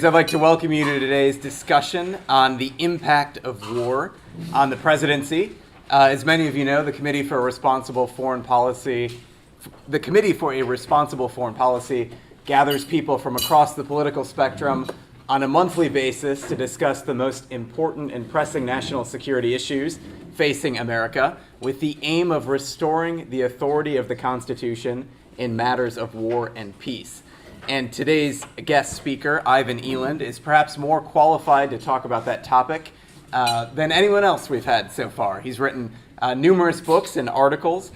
I'd like to welcome you to today's discussion on the impact of war on the presidency. As many of you know, the Committee for a Responsible Foreign Policy gathers people from across the political spectrum on a monthly basis to discuss the most important and pressing national security issues facing America, with the aim of restoring the authority of the Constitution in matters of war and peace. And today's guest speaker, Ivan Eland, is perhaps more qualified to talk about that topic than anyone else we've had so far. He's written numerous books and articles,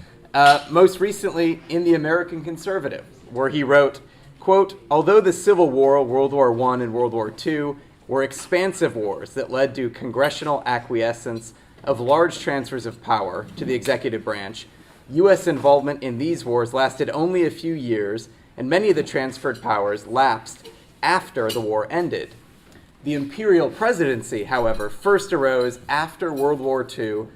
most recently in The American Conservative, where he wrote, quote, "Although the Civil War, World War I and World War II, were expansive wars that led to congressional acquiescence of large transfers of power to the executive branch, U.S. involvement in these wars lasted only a few years, and many of the transferred powers lapsed after the war ended. The imperial presidency, however, first arose after World War II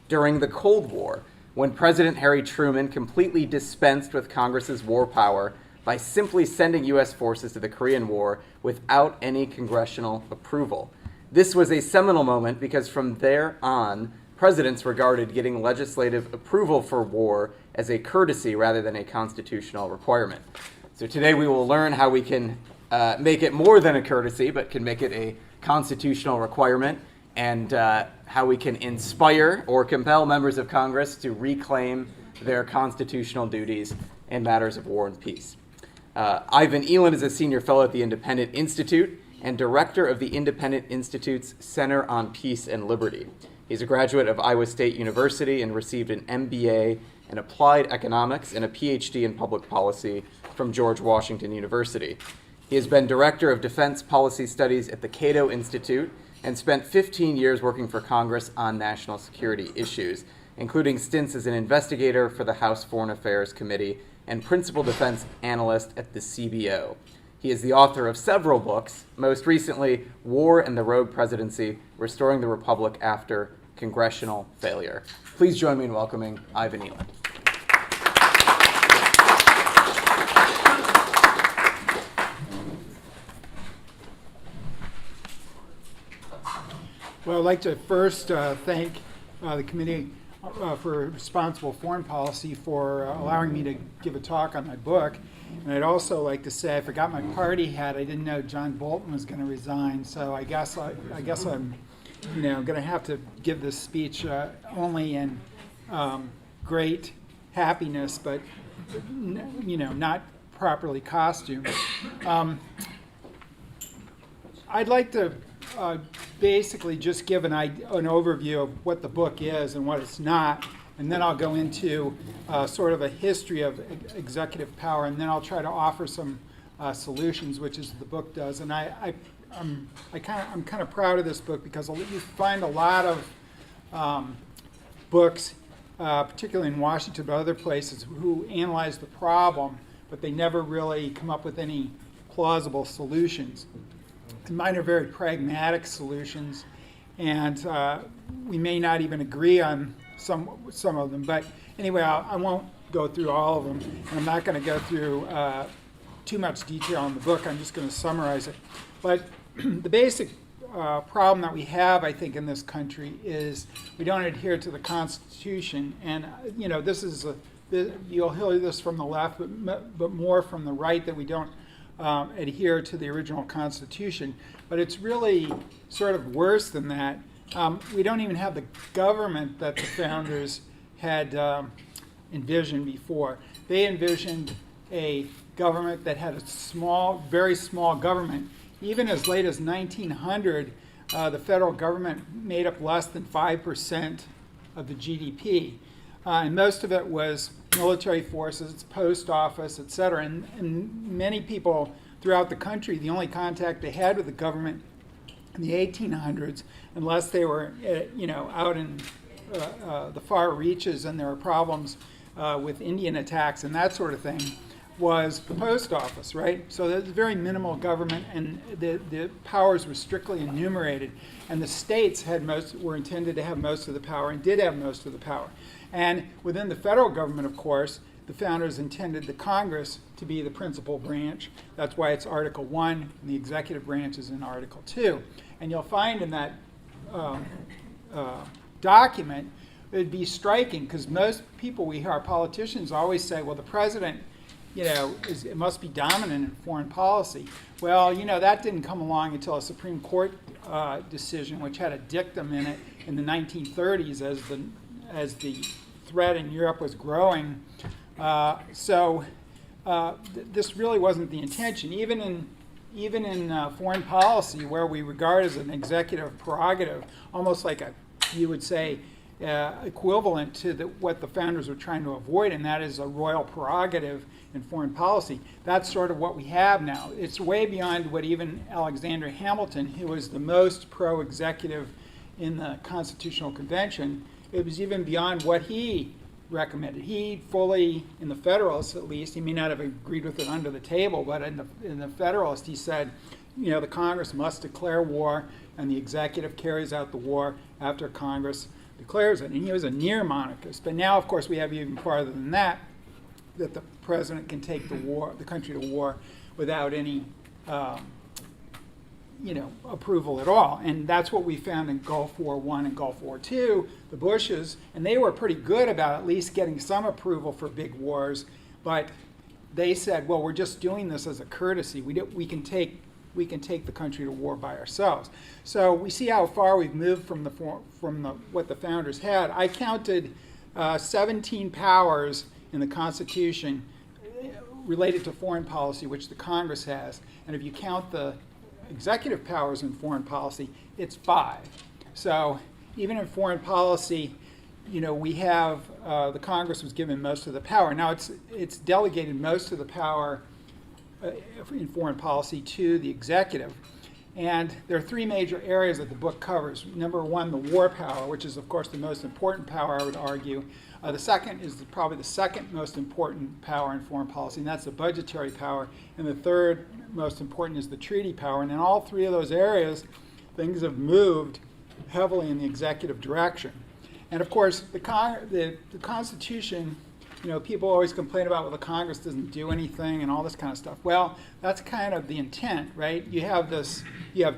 during the Cold War, when President Harry Truman completely dispensed with Congress's war power by simply sending U.S. forces to the Korean War without any congressional approval. This was a seminal moment because from there on, presidents regarded getting legislative approval for war as a courtesy rather than a constitutional requirement." So today we will learn how we can make it more than a courtesy, but can make it a constitutional requirement, and how we can inspire or compel members of Congress to reclaim their constitutional duties in matters of war and peace. Ivan Eland is a senior fellow at the Independent Institute and director of the Independent Institute's Center on Peace and Liberty. He's a graduate of Iowa State University and received an MBA in Applied Economics and a PhD in Public Policy from George Washington University. He has been Director of Defense Policy Studies at the Cato Institute and spent 15 years working for Congress on national security issues, including stints as an investigator for the House Foreign Affairs Committee and principal defense analyst at the CBO. He is the author of several books, most recently War and the Rogue Presidency, Restoring the Republic After Congressional Failure. Please join me in welcoming Ivan Eland. Well, I'd like to first thank the Committee for Responsible Foreign Policy for allowing me to give a talk on my book. And I'd also like to say I forgot my party hat. I didn't know John Bolton was going to resign, so I guess I'm going to have to give this speech only in great happiness, but not properly costumed. I'd like to basically just give an overview of what the book is and what it's not, and then I'll go into sort of a history of executive power, and then I'll try to offer some solutions, which is the book does. And I'm kind of proud of this book because you find a lot of books, particularly in Washington but other places, who analyze the problem, but they never really come up with any plausible solutions. And mine are very pragmatic solutions, and we may not even agree on some of them. But anyway, I won't go through all of them, and I'm not going to go through too much detail in the book. I'm just going to summarize it. But the basic problem that we have, I think, in this country is we don't adhere to the Constitution. And this is you'll hear this from the left, but more from the right, that we don't adhere to the original Constitution. But it's really sort of worse than that. We don't even have the government that the founders had envisioned before. They envisioned a government that had a very small government. Even as late as 1900, the federal government made up less than 5% of the GDP. And most of it was military forces, post office, et cetera. And many people throughout the country, the only contact they had with the government in the 1800s, unless they were out in the far reaches and there were problems with Indian attacks and that sort of thing, was the post office, right? So there's very minimal government, and the powers were strictly enumerated, and the states were intended to have most of the power and did have most of the power. And within the federal government, of course, the founders intended the Congress to be the principal branch. That's why it's Article 1, and the executive branch is in Article 2. And you'll find in that document, it'd be striking, because most people we hear, politicians, always say, well, the president, it must be dominant in foreign policy. Well, that didn't come along until a Supreme Court decision, which had a dictum in it in the 1930s as the threat in Europe was growing. This really wasn't the intention. Even in foreign policy, where we regard as an executive prerogative, almost like you would say, equivalent to what the founders were trying to avoid, and that is a royal prerogative in foreign policy. That's sort of what we have now. It's way beyond what even Alexander Hamilton, who was the most pro-executive in the Constitutional Convention, it was even beyond what he recommended. He fully, in the Federalist at least, he may not have agreed with it under the table, but in the Federalist he said, the Congress must declare war, and the executive carries out the war after Congress declares it. And he was a near monarchist. But now, of course, we have even farther than that the president can take the country to war without any approval at all. And that's what we found in Gulf War I and Gulf War II, the Bushes, and they were pretty good about at least getting some approval for big wars, but they said, well, we're just doing this as a courtesy. We can take the country to war by ourselves. So we see how far we've moved from what the founders had. I counted 17 powers in the Constitution related to foreign policy, which the Congress has. And if you count the executive powers in foreign policy, it's 5. So even in foreign policy, we have the Congress was given most of the power. Now it's delegated most of the power in foreign policy to the executive. And there are 3 major areas that the book covers. Number 1, the war power, which is, of course, the most important power, I would argue. The second is probably the second most important power in foreign policy, and that's the budgetary power. And the third most important is the treaty power. And in all 3 of those areas, things have moved heavily in the executive direction. And of course, the Constitution, people always complain about, well, the Congress doesn't do anything and all this kind of stuff. Well, that's kind of the intent, right? You have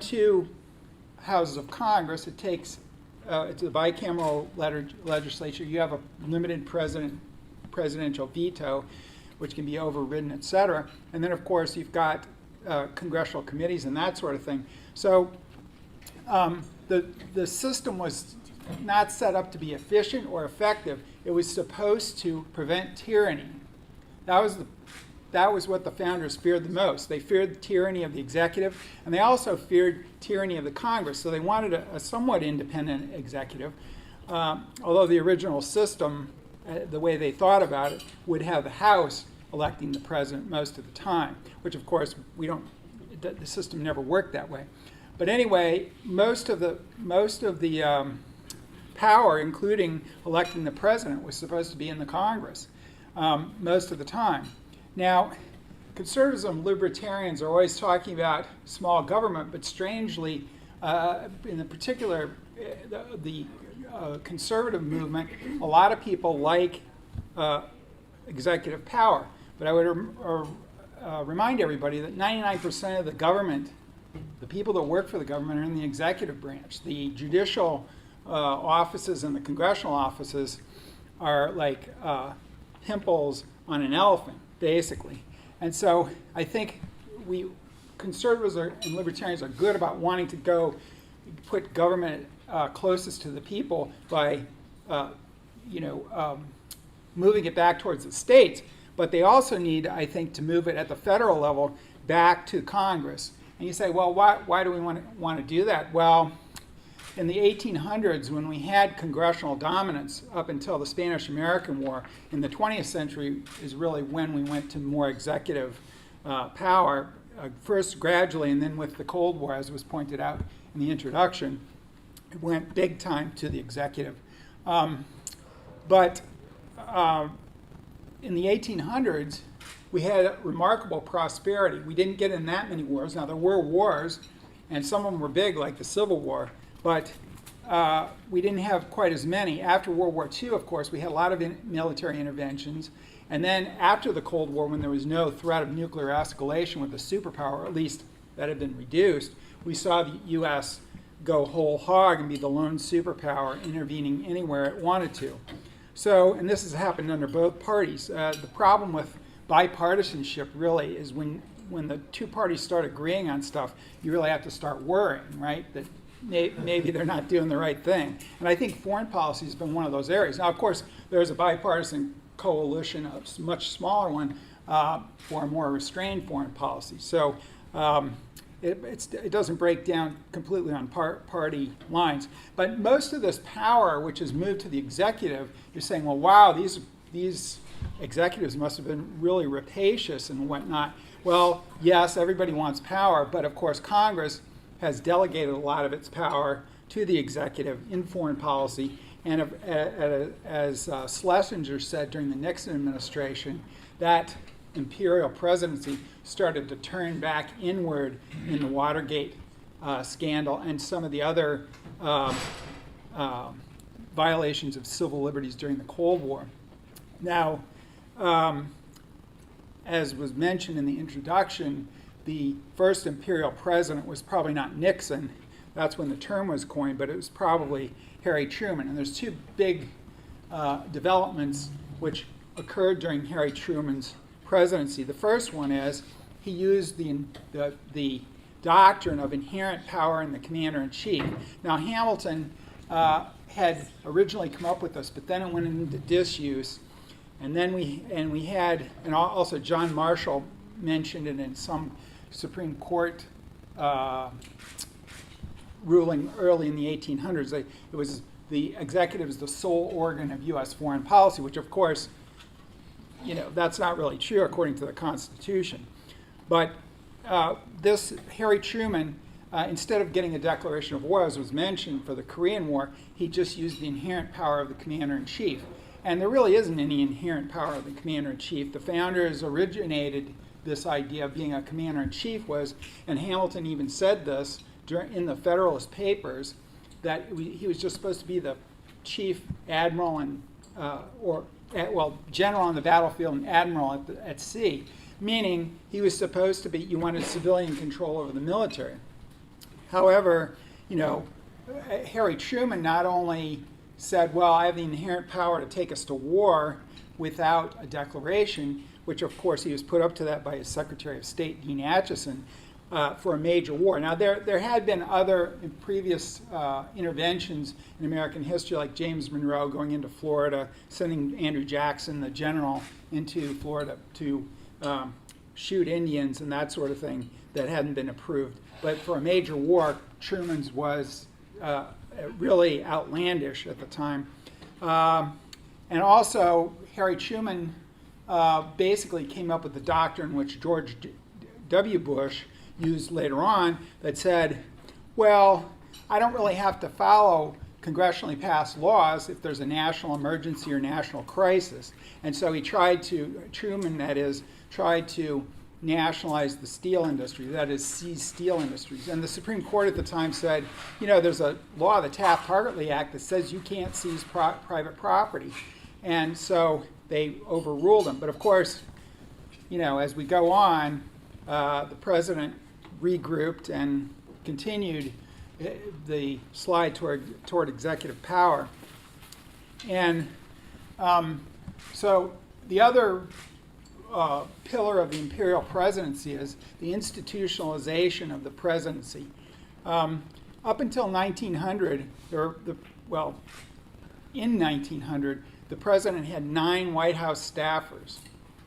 2 houses of Congress. It takes, it's a bicameral legislature. You have a limited presidential veto, which can be overridden, et cetera. And then, of course, you've got congressional committees and that sort of thing. So the system was not set up to be efficient or effective. It was supposed to prevent tyranny. That was what the founders feared the most. They feared the tyranny of the executive, and they also feared tyranny of the Congress. So they wanted a somewhat independent executive, although the original system, the way they thought about it, would have the House electing the president most of the time, which of course the system never worked that way. But anyway, most of the power, including electing the president, was supposed to be in the Congress most of the time. Now, conservatives and libertarians are always talking about small government, but strangely, in the particular, the conservative movement, a lot of people like executive power. But I would remind everybody that 99% of the government, the people that work for the government, are in the executive branch. The judicial offices and the congressional offices are like pimples on an elephant, basically. And so I think conservatives and libertarians are good about wanting to put government closest to the people by moving it back towards the states. But they also need, I think, to move it at the federal level back to Congress. And you say, well, why do we want to do that? Well, in the 1800s, when we had congressional dominance up until the Spanish-American War, in the 20th century is really when we went to more executive power, first gradually and then with the Cold War, as was pointed out in the introduction, it went big time to the executive. But in the 1800s, we had remarkable prosperity. We didn't get in that many wars. Now, there were wars, and some of them were big, like the Civil War, but we didn't have quite as many. After World War II, of course, we had a lot of military interventions. And then after the Cold War, when there was no threat of nuclear escalation with a superpower, or at least that had been reduced, we saw the U.S. go whole hog and be the lone superpower, intervening anywhere it wanted to. So, and this has happened under both parties. The problem with bipartisanship really is when the two parties start agreeing on stuff, you really have to start worrying, right? That maybe they're not doing the right thing. And I think foreign policy has been one of those areas. Now, of course, there's a bipartisan coalition, a much smaller one, for a more restrained foreign policy. So it doesn't break down completely on party lines. But most of this power, which has moved to the executive, you're saying, well, wow, these executives must have been really rapacious and whatnot. Well, yes, everybody wants power, but of course Congress has delegated a lot of its power to the executive in foreign policy. And as Schlesinger said during the Nixon administration, that imperial presidency started to turn back inward in the Watergate scandal and some of the other violations of civil liberties during the Cold War. Now, as was mentioned in the introduction, the first imperial president was probably not Nixon. That's when the term was coined, but it was probably Harry Truman. And there's two big developments which occurred during Harry Truman's presidency. The first one is he used the doctrine of inherent power in the commander-in-chief. Now, Hamilton had originally come up with this, but then it went into disuse. And then we had, and also John Marshall mentioned it in some Supreme Court ruling early in the 1800s. It was the executive is the sole organ of U.S. foreign policy, which of course, that's not really true according to the Constitution. But this Harry Truman, instead of getting a declaration of war, as was mentioned for the Korean War, he just used the inherent power of the commander-in-chief. And there really isn't any inherent power of the commander-in-chief. The founders originated this idea of being a commander-in-chief and Hamilton even said this in the Federalist Papers, that he was just supposed to be the chief admiral and, general on the battlefield and admiral at sea, meaning he was supposed to be, you wanted civilian control over the military. However, Harry Truman not only said, well, I have the inherent power to take us to war without a declaration, which of course he was put up to that by his Secretary of State, Dean Acheson, for a major war. Now, there had been other previous interventions in American history, like James Monroe going into Florida, sending Andrew Jackson, the general, into Florida to shoot Indians and that sort of thing that hadn't been approved. But for a major war, Truman's was really outlandish at the time. And also, Harry Truman basically came up with the doctrine which George W. Bush used later on that said, well, I don't really have to follow congressionally passed laws if there's a national emergency or national crisis. And so he Truman, that is, tried to nationalize the steel industry, that is, seize steel industries. And the Supreme Court at the time said, there's a law, the Taft-Hartley Act, that says you can't seize private property. And so they overruled him. But of course, as we go on, the president regrouped and continued the slide toward executive power. And so the other pillar of the imperial presidency is the institutionalization of the presidency. Up until 1900, in 1900, the president had 9 White House staffers.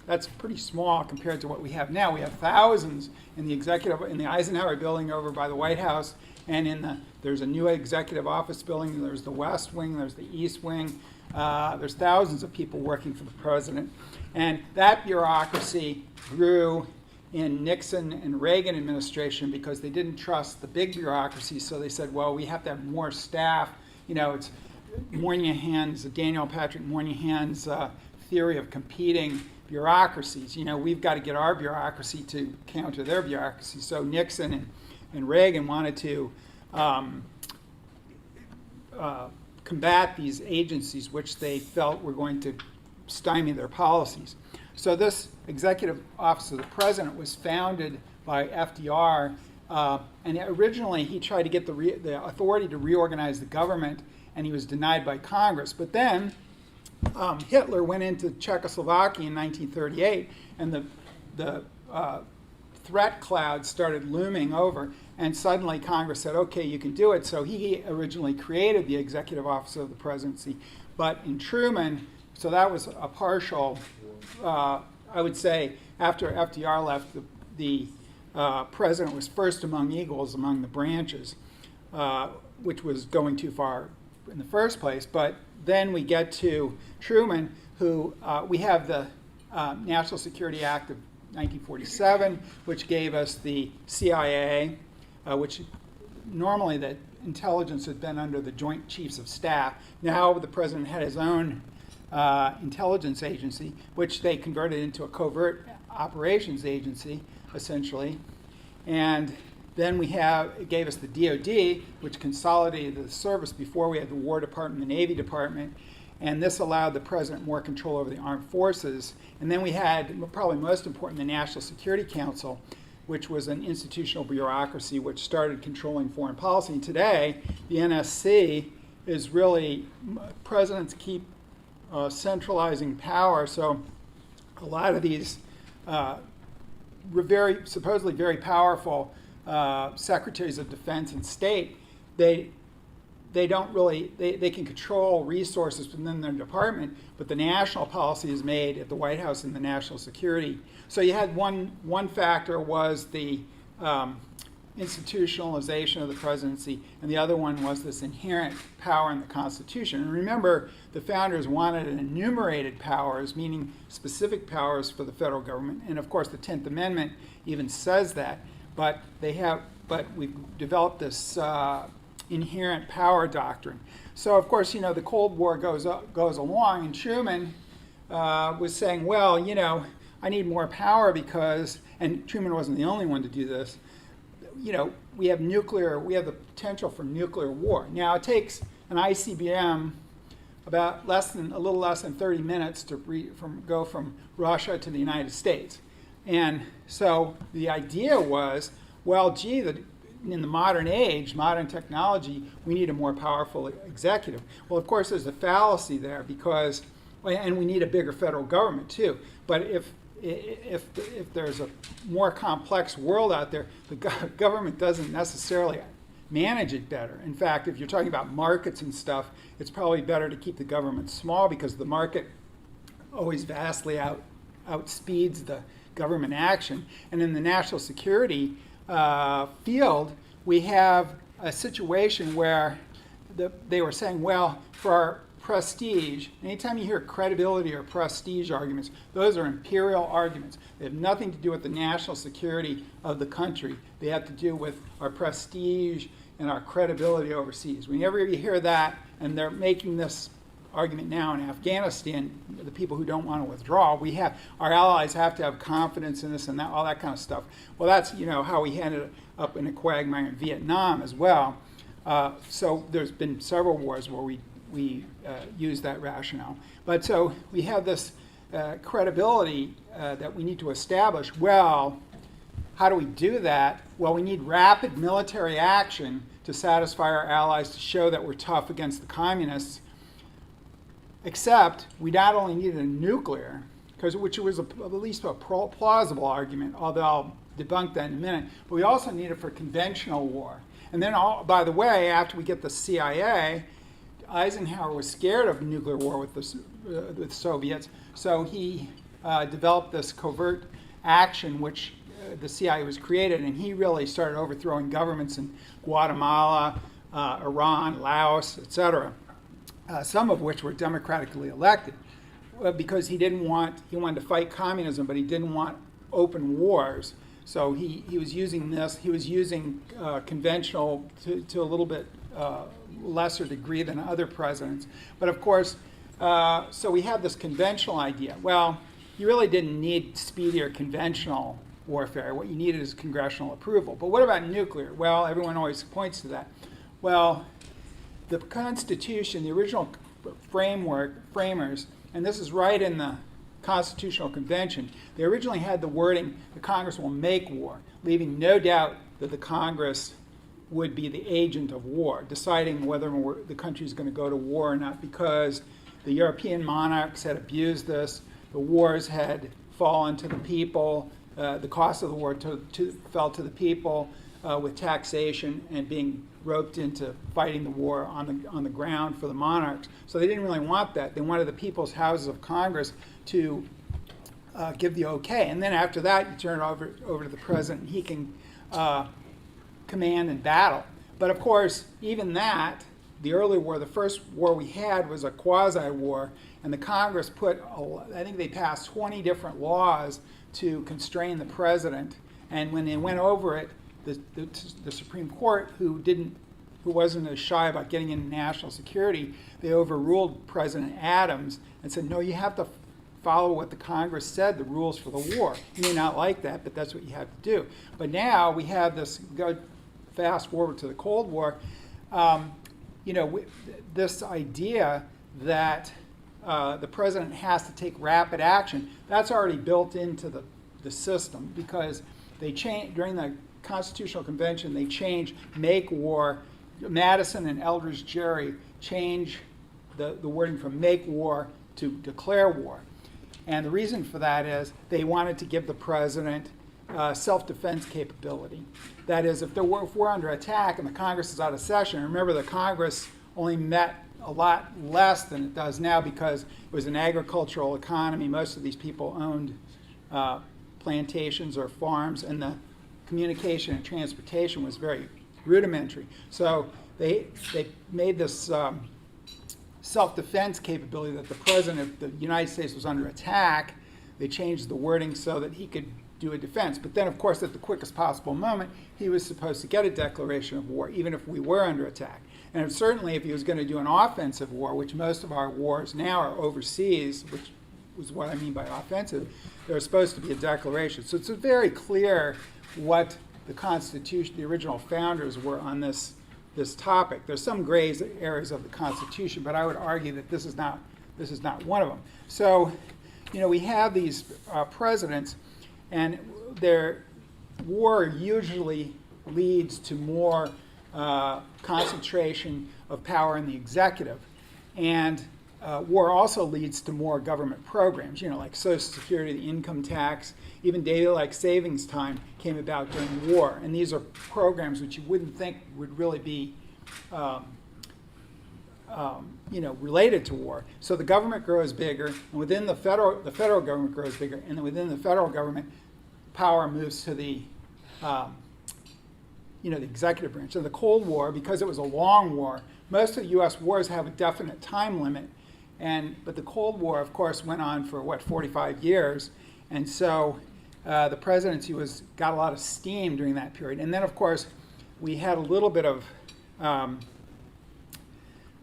That's pretty small compared to what we have now. We have thousands in the Eisenhower building over by the White House, and there's a new executive office building. There's the West Wing, there's the East Wing. There's thousands of people working for the president. And that bureaucracy grew in Nixon and Reagan administration because they didn't trust the big bureaucracy, so they said, well, we have to have more staff. It's Moynihan's, Daniel Patrick Moynihan's theory of competing bureaucracies. We've got to get our bureaucracy to counter their bureaucracy. So Nixon and Reagan wanted to combat these agencies which they felt were going to stymie their policies. So this Executive Office of the President was founded by FDR, and originally he tried to get the authority to reorganize the government, and he was denied by Congress. But then Hitler went into Czechoslovakia in 1938, and the threat cloud started looming over, and suddenly Congress said, okay, you can do it. So he originally created the Executive Office of the Presidency. But in Truman, so that was a partial, I would say, after FDR left, the president was first among equals among the branches, which was going too far in the first place. But then we get to Truman, who we have the National Security Act of 1947, which gave us the CIA, which normally the intelligence had been under the Joint Chiefs of Staff. Now the president had his own intelligence agency, which they converted into a covert operations agency, essentially. And then it gave us the DOD, which consolidated the service. Before we had the War Department, the Navy Department, and this allowed the president more control over the armed forces. And then we had, probably most important, the National Security Council, which was an institutional bureaucracy which started controlling foreign policy. And today, the NSC is really, presidents keep centralizing power. So a lot of these supposedly very powerful secretaries of defense and state, they don't really, they can control resources within their department, but the national policy is made at the White House and the national security. So you had one factor was the institutionalization of the presidency, and the other one was this inherent power in the Constitution. And remember, the founders wanted an enumerated powers, meaning specific powers for the federal government, and of course the 10th Amendment even says that, but we've developed this inherent power doctrine. So of course, the Cold War goes along, and Truman was saying, well, I need more power because, and Truman wasn't the only one to do this, we have the potential for nuclear war. Now it takes an ICBM about a little less than 30 minutes to go from Russia to the United States. And so the idea was, well, gee, in the modern age, modern technology, we need a more powerful executive. Well, of course, there's a fallacy there and we need a bigger federal government too. But if there's a more complex world out there, the government doesn't necessarily manage it better. In fact, if you're talking about markets and stuff, it's probably better to keep the government small because the market always vastly outspeeds the government action. And in the national security field, we have a situation where they were saying, well, for our prestige, anytime you hear credibility or prestige arguments, those are imperial arguments. They have nothing to do with the national security of the country. They have to do with our prestige and our credibility overseas. Whenever you hear that, and they're making this argument now in Afghanistan, the people who don't want to withdraw, our allies have to have confidence in this and that, all that kind of stuff. Well, that's how we ended up in a quagmire in Vietnam as well. So there's been several wars where we use that rationale. But so we have this credibility that we need to establish. Well, how do we do that? Well, we need rapid military action to satisfy our allies to show that we're tough against the communists. Except we not only needed a nuclear, which was at least a plausible argument, although I'll debunk that in a minute, but we also need it for conventional war. And then, by the way, after we get the CIA, Eisenhower was scared of nuclear war with the Soviets, so he developed this covert action, which the CIA was created, and he really started overthrowing governments in Guatemala, Iran, Laos, etc., some of which were democratically elected, because he wanted to fight communism, but he didn't want open wars. So he was using conventional to a little bit lesser degree than other presidents. But of course, so we have this conventional idea. Well, you really didn't need speedier conventional warfare. What you needed is congressional approval. But what about nuclear? Well, everyone always points to that. Well, the Constitution, the original framers, and this is right in the Constitutional Convention, they originally had the wording, the Congress will make war, leaving no doubt that the Congress would be the agent of war, deciding whether the country is going to go to war or not, because the European monarchs had abused this, the wars had fallen to the people, the cost of the war fell to the people with taxation and being roped into fighting the war on the ground for the monarchs. So they didn't really want that. They wanted the people's houses of Congress to give the okay. And then after that, you turn it over to the president, and he can command and battle. But of course, even that, the early war, the first war we had was a quasi-war, and the Congress I think they passed 20 different laws to constrain the president. And when they went over it, the Supreme Court, who wasn't as shy about getting into national security, they overruled President Adams and said, no, you have to follow what the Congress said, the rules for the war. You may not like that, but that's what you have to do. But now we have this, go fast forward to the Cold War, this idea that the president has to take rapid action, that's already built into the system, because they changed during the Constitutional Convention, they changed make war. Madison and Eldridge Gerry changed the wording from make war to declare war. And the reason for that is they wanted to give the president self-defense capability. That is, if we're under attack and the Congress is out of session, remember the Congress only met a lot less than it does now because it was an agricultural economy. Most of these people owned plantations or farms, and the communication and transportation was very rudimentary. So they made this self-defense capability that the president, if the United States was under attack, they changed the wording so that he could do a defense. But then, of course, at the quickest possible moment, he was supposed to get a declaration of war, even if we were under attack. And certainly if he was going to do an offensive war, which most of our wars now are overseas, which was what I mean by offensive, there was supposed to be a declaration. So it's very clear what the Constitution, the original founders were on this topic. There's some gray areas of the Constitution, but I would argue that this is not one of them. So, we have these presidents, and their war usually leads to more concentration of power in the executive, and war also leads to more government programs, like Social Security, the income tax, even daylight savings time came about during war. And these are programs which you wouldn't think would really be related to war. So the government grows bigger, and within the federal government grows bigger, and then within the federal government, power moves to the the executive branch. So the Cold War, because it was a long war, most of the U.S. wars have a definite time limit, but the Cold War, of course, went on for 45 years, and so the presidency got a lot of steam during that period. And then, of course, we had a little bit of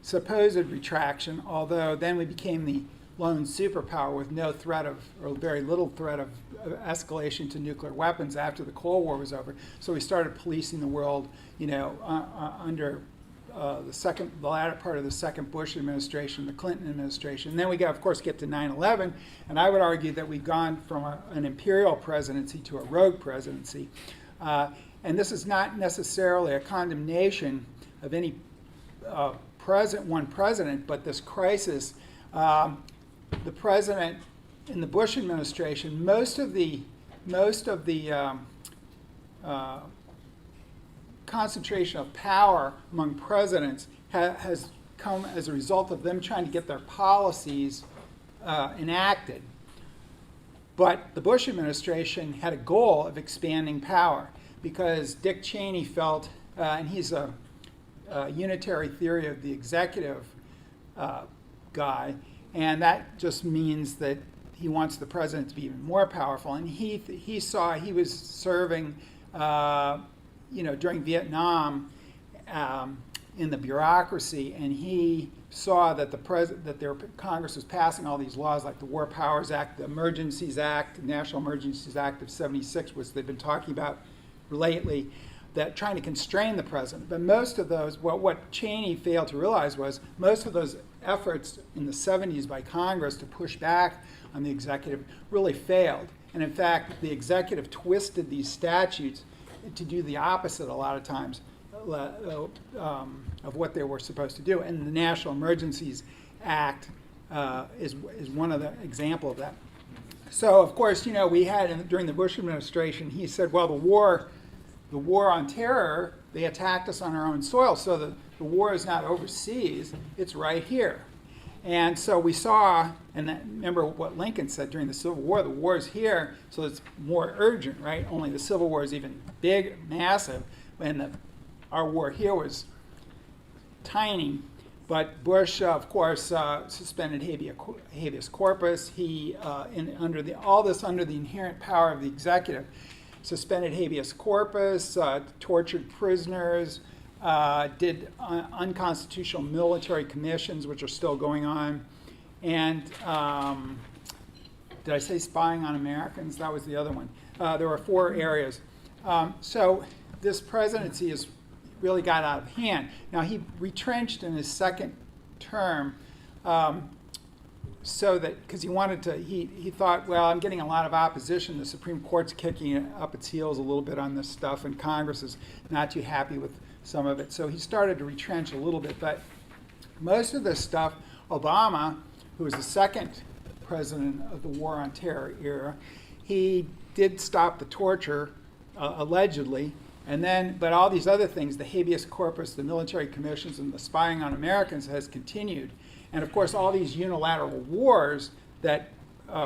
supposed retraction, although then we became the lone superpower with no threat of, or very little threat of escalation to nuclear weapons after the Cold War was over. So we started policing the world, under the latter part of the second Bush administration, the Clinton administration. And then we of course, get to 9/11, and I would argue that we've gone from an imperial presidency to a rogue presidency. And this is not necessarily a condemnation of any one president, but this crisis, the president in the Bush administration, most of the concentration of power among presidents has come as a result of them trying to get their policies enacted. But the Bush administration had a goal of expanding power because Dick Cheney felt, and he's a unitary theory of the executive guy, and that just means that he wants the president to be even more powerful. And he saw, he was serving during Vietnam in the bureaucracy, and he saw that their Congress was passing all these laws like the War Powers Act, the Emergencies Act, National Emergencies Act of '76, which they've been talking about lately, that trying to constrain the president. But most of those, what Cheney failed to realize was most of those efforts in the 70s by Congress to push back on the executive really failed. And in fact, the executive twisted these statutes to do the opposite a lot of times of what they were supposed to do. And the National Emergencies Act is one of the example of that. So of course, we had during the Bush administration, he said, well, the war on terror, they attacked us on our own soil, so the war is not overseas, it's right here. And so we saw, and remember what Lincoln said during the Civil War, the war is here, so it's more urgent, right? Only the Civil War is even big, massive, and our war here was tiny. But Bush, of course, suspended habeas corpus. He, all this under the inherent power of the executive, suspended habeas corpus, tortured prisoners, did unconstitutional military commissions, which are still going on. And did I say spying on Americans? That was the other one. There were 4 areas. So this presidency has really got out of hand. Now, he retrenched in his second term so that, because he wanted to, he thought, well, I'm getting a lot of opposition. The Supreme Court's kicking up its heels a little bit on this stuff, and Congress is not too happy with some of it. So he started to retrench a little bit. But most of this stuff, Obama, who was the second president of the War on Terror era, he did stop the torture, allegedly. And then, but all these other things, the habeas corpus, the military commissions, and the spying on Americans has continued. And of course, all these unilateral wars that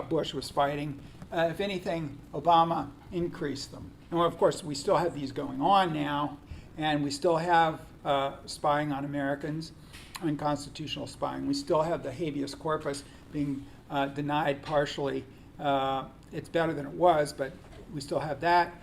Bush was fighting, if anything, Obama increased them. And of course, we still have these going on now, and we still have spying on Americans, unconstitutional spying. We still have the habeas corpus being denied partially. It's better than it was, but we still have that.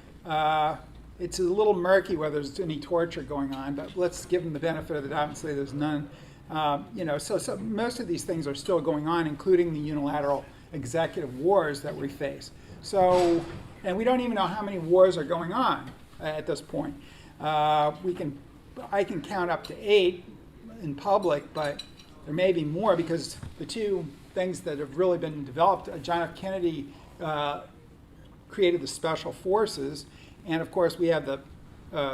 It's a little murky whether there's any torture going on, but let's give them the benefit of the doubt and say there's none. So most of these things are still going on, including the unilateral executive wars that we face. So, and we don't even know how many wars are going on at this point. I can count up to 8 in public, but there may be more because the 2 things that have really been developed, John F. Kennedy created the special forces. And of course, we have the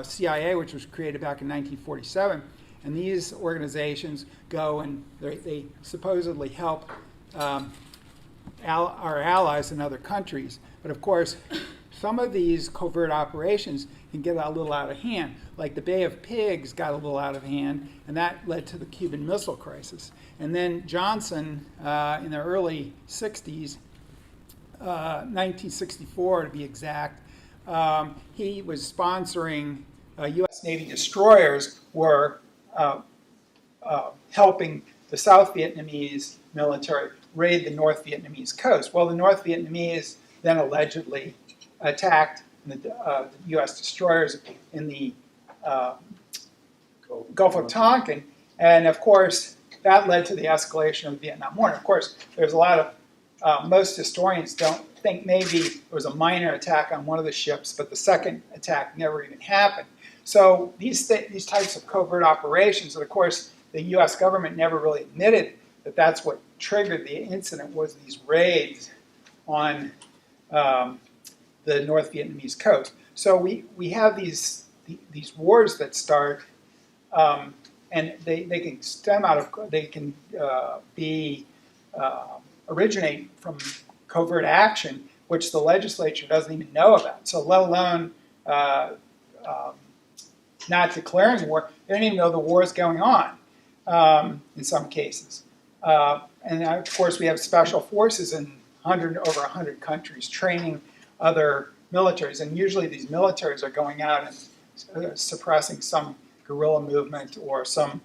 CIA, which was created back in 1947. And these organizations go and they supposedly help our allies in other countries. But of course, some of these covert operations can get a little out of hand. Like the Bay of Pigs got a little out of hand, and that led to the Cuban Missile Crisis. And then Johnson, in the early 60s, 1964 to be exact, he was sponsoring U.S. Navy destroyers were helping the South Vietnamese military raid the North Vietnamese coast. Well, the North Vietnamese then allegedly attacked the U.S. destroyers in the Gulf of Tonkin, and of course that led to the escalation of the Vietnam War. And of course, there's a lot of most historians don't think maybe it was a minor attack on one of the ships, but the second attack never even happened. So these types of covert operations, and of course the U.S. government never really admitted that that's what triggered the incident, was these raids on the North Vietnamese coast. So we have these wars that start, and they can stem out of, they can originate from covert action, which the legislature doesn't even know about. So let alone not declaring war, they don't even know the war is going on in some cases. And of course, we have special forces in over 100 countries training other militaries, and usually these militaries are going out and suppressing some guerrilla movement or some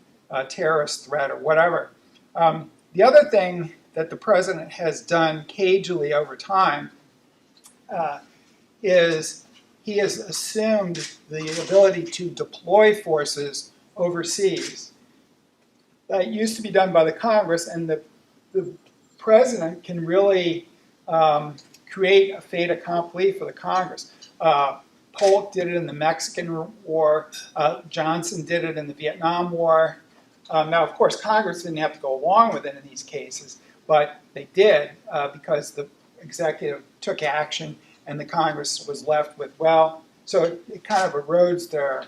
terrorist threat or whatever. The other thing that the president has done cagily over time is he has assumed the ability to deploy forces overseas. That used to be done by the Congress, and the president can really create a fait accompli for the Congress. Polk did it in the Mexican War. Johnson did it in the Vietnam War. Now, of course, Congress didn't have to go along with it in these cases, but they did because the executive took action and the Congress was left with, well, so it kind of erodes their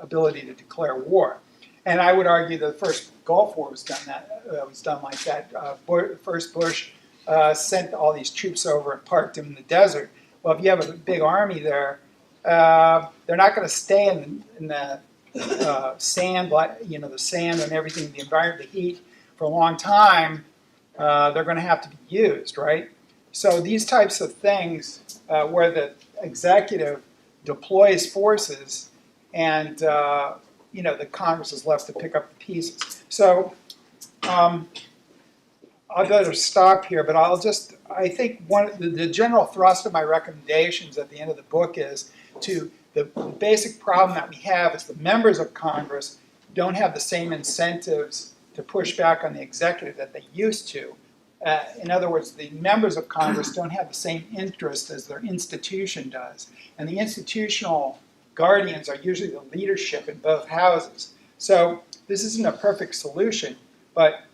ability to declare war. And I would argue that the first Gulf War was done like that. First Bush sent all these troops over and parked them in the desert. Well, if you have a big army there, they're not going to stay in the sand, the sand and everything, the environment, the heat, for a long time. They're going to have to be used, right? So these types of things where the executive deploys forces and the Congress is left to pick up the pieces. So I'll better stop here, but I think the general thrust of my recommendations at the end of the book is the basic problem that we have is the members of Congress don't have the same incentives to push back on the executive that they used to. In other words, the members of Congress don't have the same interest as their institution does. And the institutional guardians are usually the leadership in both houses. So this isn't a perfect solution, but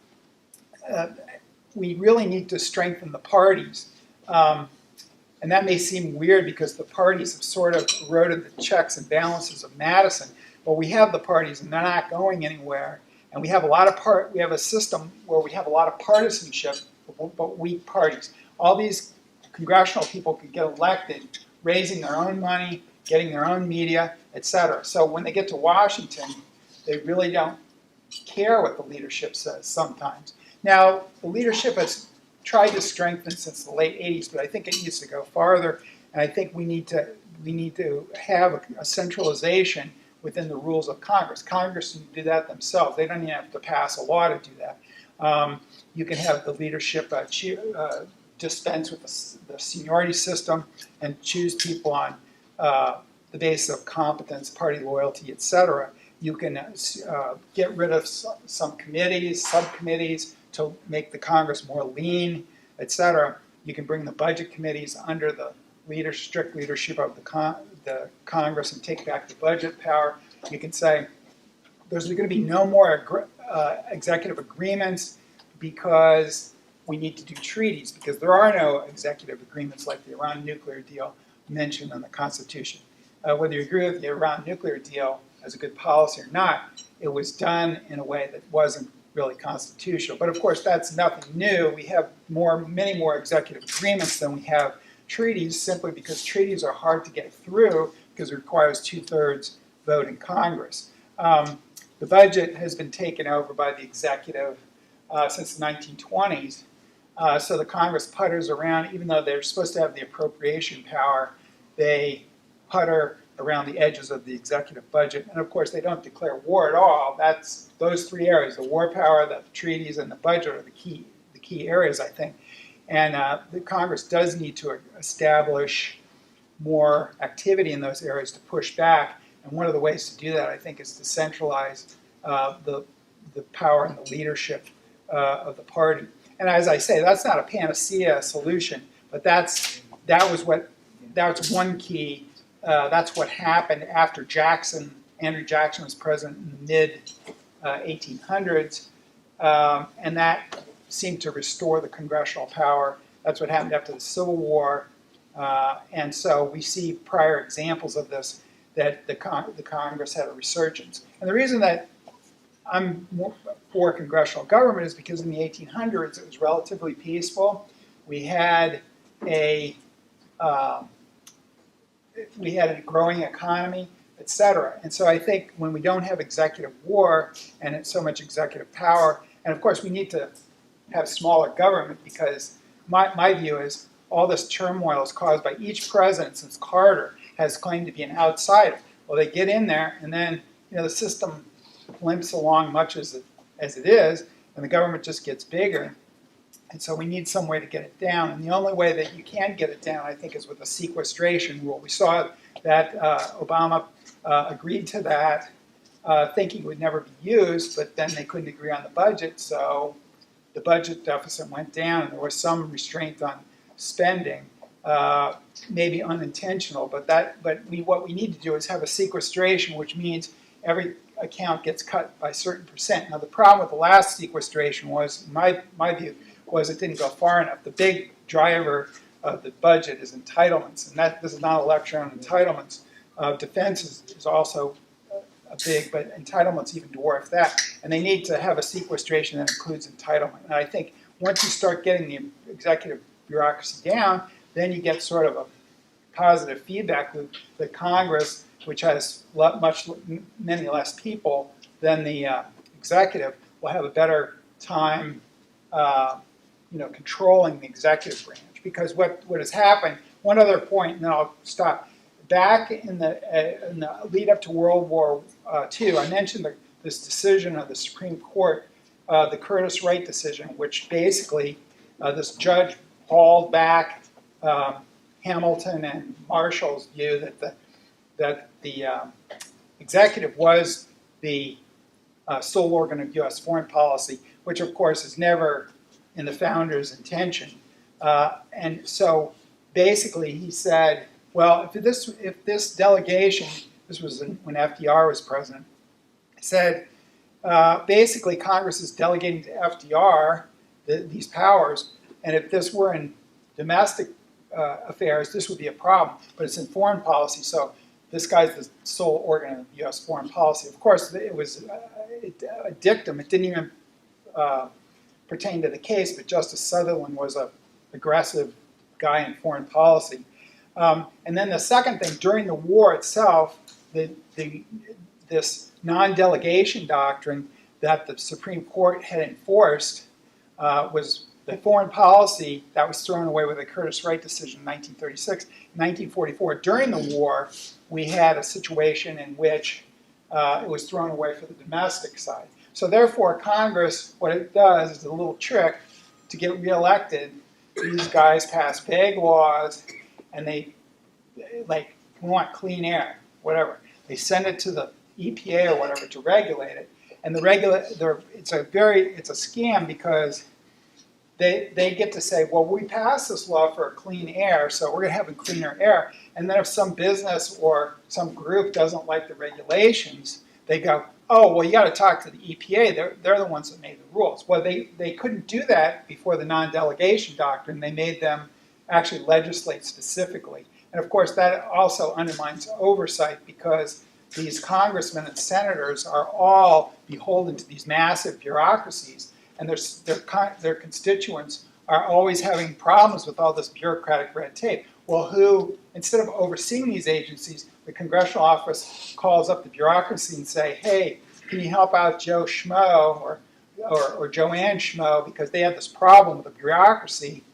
we really need to strengthen the parties. And that may seem weird because the parties have sort of eroded the checks and balances of Madison. But we have the parties and they're not going anywhere. And we have we have a system where we have a lot of partisanship, but weak parties. All these congressional people could get elected, raising their own money, getting their own media, etc. So when they get to Washington, they really don't care what the leadership says sometimes. Now, the leadership has tried to strengthen since the late 80s, but I think it needs to go farther. And I think we need to have a centralization within the rules of Congress. Congress can do that themselves. They don't even have to pass a law to do that. You can have the leadership dispense with the seniority system and choose people on the basis of competence, party loyalty, etc. You can get rid of some committees, subcommittees, to make the Congress more lean, etc. You can bring the budget committees under the strict leadership of the Congress and take back the budget power. You can say there's going to be no more executive agreements because we need to do treaties, because there are no executive agreements like the Iran nuclear deal mentioned in the Constitution. Whether you agree with the Iran nuclear deal as a good policy or not, it was done in a way that wasn't really constitutional. But of course, that's nothing new. We have many more executive agreements than we have treaties, simply because treaties are hard to get through because it requires 2/3 vote in Congress. The budget has been taken over by the executive since the 1920s. So the Congress putters around, even though they're supposed to have the appropriation power, they putter around the edges of the executive budget. And of course, they don't declare war at all. That's those three areas: the war power, the treaties, and the budget are the key areas, I think. And the Congress does need to establish more activity in those areas to push back. And one of the ways to do that, I think, is to centralize the power and the leadership of the party. And as I say, that's not a panacea solution, but that's one key. That's what happened after Andrew Jackson was president in the mid-1800s, and that seemed to restore the congressional power. That's what happened after the Civil War, and so we see prior examples of this, that the Congress had a resurgence. And the reason that I'm for congressional government is because in the 1800s it was relatively peaceful. We had a growing economy, etc. And so I think when we don't have executive war and it's so much executive power, and of course we need to have smaller government, because my view is all this turmoil is caused by each president since Carter has claimed to be an outsider. Well, they get in there, and then the system limps along much as it is, and the government just gets bigger. And so we need some way to get it down. And the only way that you can get it down, I think, is with a sequestration rule. We saw that Obama agreed to that, thinking it would never be used, but then they couldn't agree on the budget, so the budget deficit went down, and there was some restraint on spending. maybe unintentional, but what we need to do is have a sequestration, which means every account gets cut by a certain percent. Now the problem with the last sequestration was, in my view, was it didn't go far enough. The big driver of the budget is entitlements, and this is not a lecture on entitlements. Defense is also a big, but entitlements even dwarf that. And they need to have a sequestration that includes entitlement. And I think once you start getting the executive bureaucracy down, then you get sort of a positive feedback loop that Congress, which has many less people than the executive, will have a better time controlling the executive branch. Because what has happened, one other point, and then I'll stop. Back in the lead up to World War II, I mentioned this decision of the Supreme Court, the Curtis Wright decision, which basically this judge hauled back Hamilton and Marshall's view that the executive was the sole organ of U.S. foreign policy, which of course is never in the founder's intention. And so basically he said, well, if this delegation, this was when FDR was president, said basically Congress is delegating to FDR these powers, and if this were in domestic affairs, this would be a problem, but it's in foreign policy, so this guy's the sole organ of U.S. foreign policy. Of course, it was a dictum. It didn't even pertain to the case, but Justice Sutherland was an aggressive guy in foreign policy. And then the second thing, during the war itself, this non-delegation doctrine that the Supreme Court had enforced was the foreign policy that was thrown away with the Curtis Wright decision in 1936. In 1944, during the war, we had a situation in which it was thrown away for the domestic side. So therefore, Congress, what it does is a little trick to get reelected. These guys pass vague laws, and they, like, we want clean air, whatever. They send it to the EPA or whatever to regulate it. And it's a scam because they get to say, well, we passed this law for clean air, so we're going to have cleaner air. And then if some business or some group doesn't like the regulations, they go, oh, well, you got to talk to the EPA. They're the ones that made the rules. Well, they couldn't do that before the non-delegation doctrine. They made them actually legislate specifically. And of course, that also undermines oversight because these congressmen and senators are all beholden to these massive bureaucracies, and their constituents are always having problems with all this bureaucratic red tape. Well, instead of overseeing these agencies, the congressional office calls up the bureaucracy and say, hey, can you help out Joe Schmo or Joanne Schmo because they have this problem with the bureaucracy,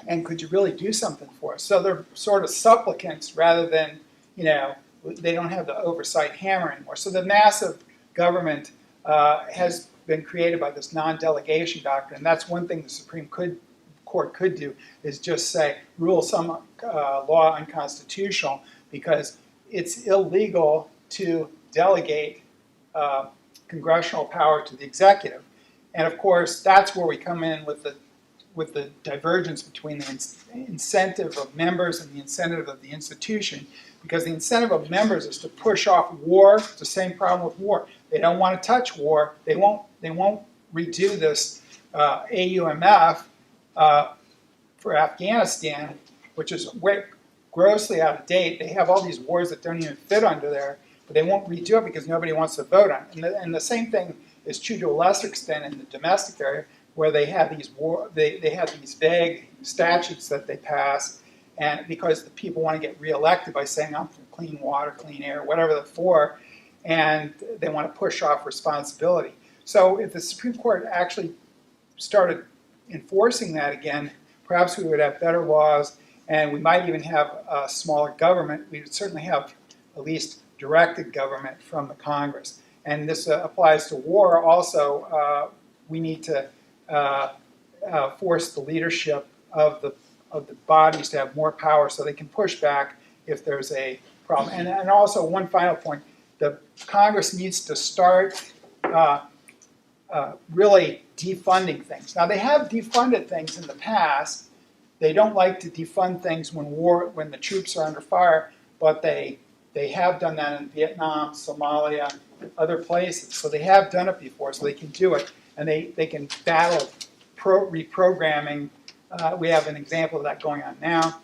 and could you really do something for us? So they're sort of supplicants rather than, they don't have the oversight hammer anymore. So the massive government has been created by this non-delegation doctrine. And that's one thing the Supreme Court could do, is just say, rule some law unconstitutional because it's illegal to delegate congressional power to the executive. And of course, that's where we come in with the divergence between the incentive of members and the incentive of the institution. Because the incentive of members is to push off war. It's the same problem with war. They don't want to touch war. They won't redo this AUMF for Afghanistan, which is grossly out of date. They have all these wars that don't even fit under there, but they won't redo it because nobody wants to vote on it. And the same thing is true to a lesser extent in the domestic area, where they have these they have these vague statutes that they pass. And because the people want to get reelected by saying, I'm for clean water, clean air, whatever they're for, and they want to push off responsibility. So if the Supreme Court actually started enforcing that again, perhaps we would have better laws, and we might even have a smaller government. We would certainly have at least directed government from the Congress. And this applies to war also. We need to force the leadership of the bodies to have more power so they can push back if there's a problem. And also, one final point, the Congress needs to start really defunding things. Now, they have defunded things in the past. they don't like to defund things when the troops are under fire, but they have done that in Vietnam, Somalia, other places. So they have done it before, so they can do it, and they can battle reprogramming. We have an example of that going on now.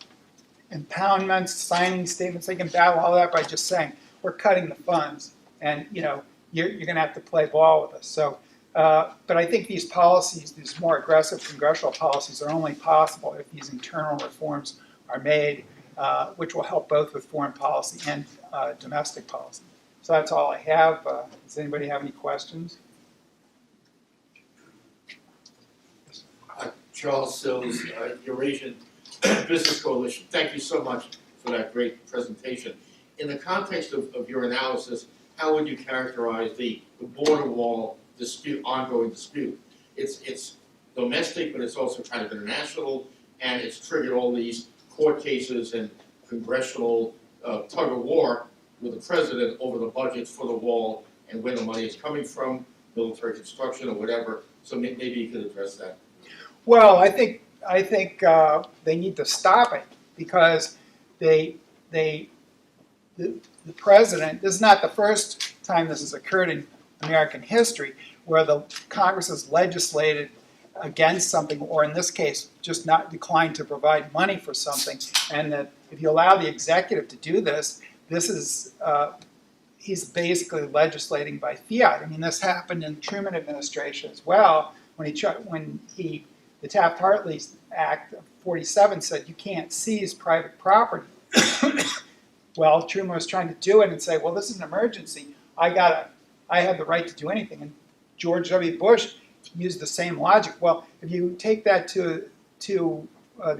Impoundments, signing statements, they can battle all that by just saying, we're cutting the funds, and you're going to have to play ball with us. So, but I think these policies, these more aggressive congressional policies, are only possible if these internal reforms are made, which will help both with foreign policy and domestic policy. So that's all I have. Does anybody have any questions? Charles Sills, Eurasian Business Coalition. Thank you so much for that great presentation. In the context of your analysis, how would you characterize the border wall dispute, ongoing dispute? It's domestic, but it's also kind of international, and it's triggered all these court cases and congressional tug of war with the president over the budgets for the wall and where the money is coming from, military construction or whatever. So maybe you could address that. Well, I think they need to stop it because the president. This is not the first time this has occurred in American history, where the Congress has legislated against something, or in this case, just not declined to provide money for something, and that if you allow the executive to do this, this is he's basically legislating by fiat. I mean, this happened in the Truman administration as well, when the Taft-Hartley Act of 47 said you can't seize private property. Well, Truman was trying to do it and say, well, this is an emergency. I have the right to do anything. And George W. Bush used the same logic. Well, if you take that to the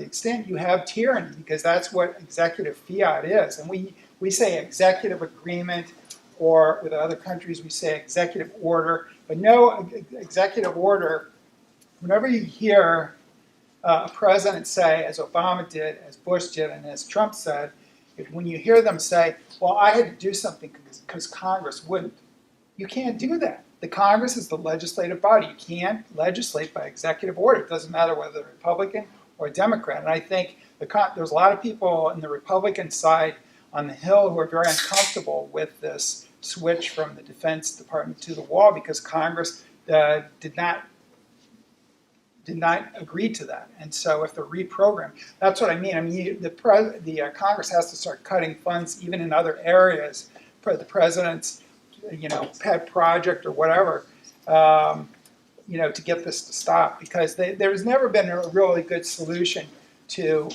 extent, you have tyranny, because that's what executive fiat is. And we say executive agreement, or with other countries we say executive order. But no executive order, whenever you hear a president say, as Obama did, as Bush did, and as Trump said, when you hear them say, well, I had to do something because Congress wouldn't, you can't do that. The Congress is the legislative body. You can't legislate by executive order. It doesn't matter whether they're Republican or Democrat. And I think there's a lot of people on the Republican side on the Hill who are very uncomfortable with this switch from the Defense Department to the wall, because Congress did not agree to that. And so if they're reprogrammed, that's what I mean. I mean, the Congress has to start cutting funds even in other areas for the president's, pet project or whatever, to get this to stop, because there's never been a really good solution to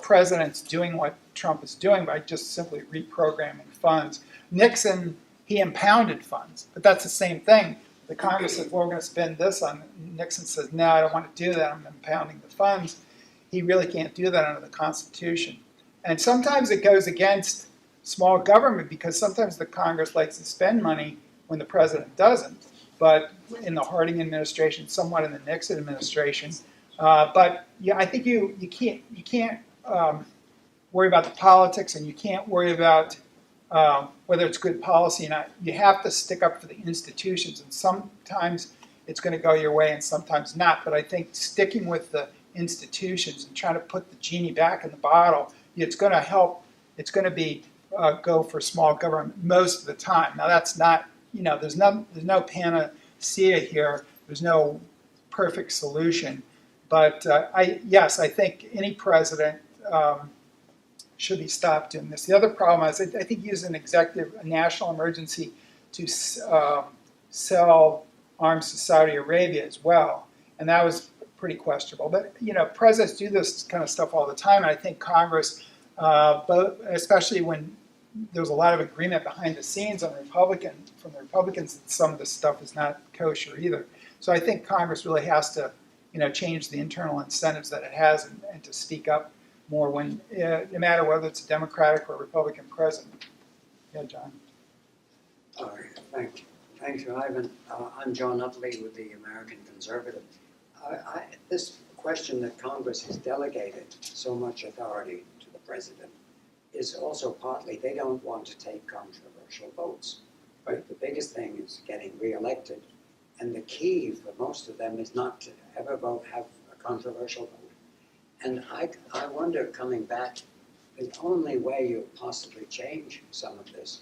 presidents doing what Trump is doing by just simply reprogramming funds. Nixon, he impounded funds, but that's the same thing. The Congress says, well, we're going to spend this on. Nixon says, no, I don't want to do that. I'm impounding the funds. He really can't do that under the Constitution. And sometimes it goes against small government, because sometimes the Congress likes to spend money when the president doesn't. But in the Harding administration, somewhat in the Nixon administration. But yeah, I think you can't worry about the politics, and you can't worry about whether it's good policy or not. You have to stick up for the institutions, and sometimes it's going to go your way and sometimes not. But I think sticking with the institutions and trying to put the genie back in the bottle, it's going to help. It's going to be go for small government most of the time. Now that's not, there's no panacea here. There's no perfect solution. But I think any president should be stopped doing this. The other problem is I think using a national emergency to sell arms to Saudi Arabia as well, and that was pretty questionable. But presidents do this kind of stuff all the time, and I think Congress, especially when there's a lot of agreement behind the scenes from the Republicans that some of this stuff is not kosher either. So I think Congress really has to change the internal incentives that it has, and to speak up more when, no matter whether it's a Democratic or Republican president. Yeah, John. All right, thank you, Ivan. I'm John Utley with the American Conservative. This question that Congress has delegated so much authority to the president is also partly they don't want to take controversial votes. Right? The biggest thing is getting reelected, and the key for most of them is not to ever have a controversial vote. And I wonder, coming back, the only way you'll possibly change some of this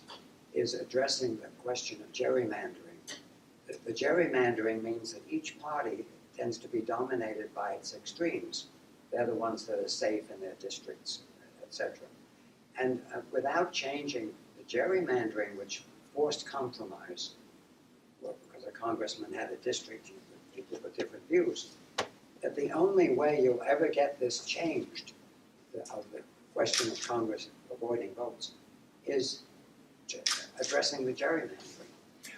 is addressing the question of gerrymandering. The gerrymandering means that each party tends to be dominated by its extremes. They're the ones that are safe in their districts, etc. And without changing the gerrymandering, which forced compromise, well, because a congressman had a district, people with different views, that the only way you'll ever get this changed, of the question of Congress avoiding votes, is addressing the gerrymandering.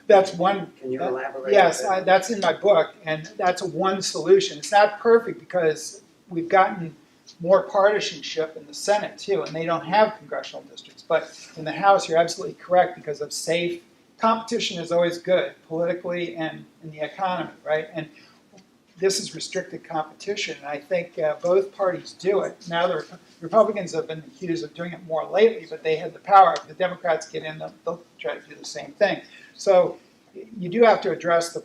That's one. Can you elaborate? Yes, a bit? that's in my book, and that's one solution. It's not perfect because we've gotten more partisanship in the Senate too, and they don't have congressional districts. But in the House, you're absolutely correct because of safe competition is always good politically and in the economy, right? And this is restricted competition, and I think both parties do it. Now the Republicans have been accused of doing it more lately, but they had the power. If the Democrats get in, they'll try to do the same thing. So you do have to address the